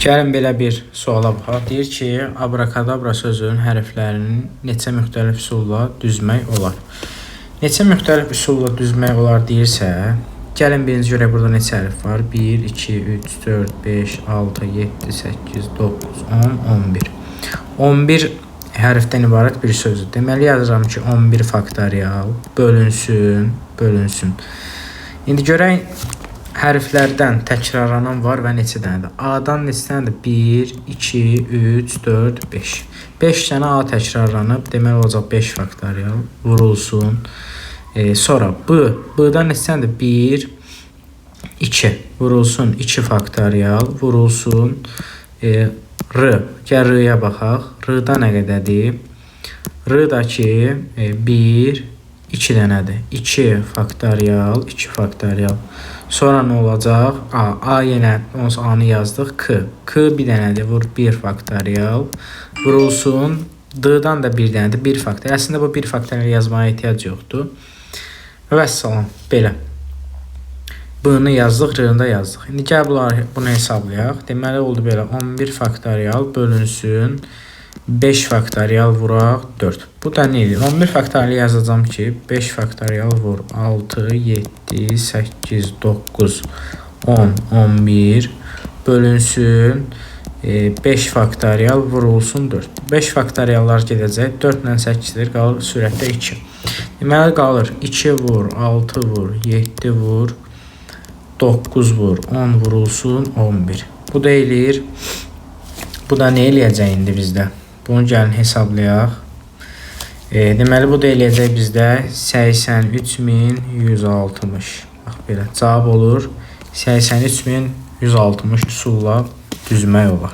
Gəlin belə bir suala baxaq. Deyir ki, abrakadabra sözünün hərflərinin neçə müxtəlif üsulla düzmək olar? Neçə müxtəlif üsulla düzmək olar deyirsə, gəlin birinci görək burada neçə hərf var? 1, 2, 3, 4, 5, 6, 7, 8, 9, 10, 11. 11 hərfdən ibarət bir sözdür. Deməli yazıram ki, 11 faktorial bölünsün. İndi görək hərflərdən təkrarlanan var və neçə dənədir? A-dan neçə dənədir? 1, 2, 3, 4, 5. 5 dənə A təkrarlanıb, deməli olacaq 5 faktorial vurulsun. Sonra B-dan neçə dənədir? 1, 2 vurulsun, 2 faktorial vurulsun. Gəl R-ya baxaq. R-da nə qədədir? R-da ki 1, 2 dənədir. 2 faktorial, 2 faktorial. Sonra nə olacaq? A yenə A-nı yazdıq. K bir dənədir. Vur 1 faktorial. Vurulsun. D-dan da bir dənədir. 1 faktorial. Əslində bu 1 faktorial yazmaya ehtiyac yoxdur. Vəssalam. Belə. B-ni yazdıq, R-ni da yazdıq. İndi gəl bunu hesablayaq. Deməli oldu belə. 11 faktorial bölünsün. 5 faktorial vuraq 4. Bu da neydi? 11 faktorial yazacağım ki 5 faktorial vur 6, 7, 8, 9, 10, 11 bölünsün 5 faktorial vurulsun 4. 5 faktoriallar gedəcək. 4 ilə 8-dir. Qalır sürətdə 2. Deməli qalır 2 vur, 6 vur, 7 vur, 9 vur, 10 vurulsun 11. Bu da eləyir. Bu da nə eləyəcək indi bizdə? Bunu gəlin hesablayaq. Deməli bu da eləyəcək bizdə 83160. Bax belə cavab olur 83160 üsulla düzmək olar.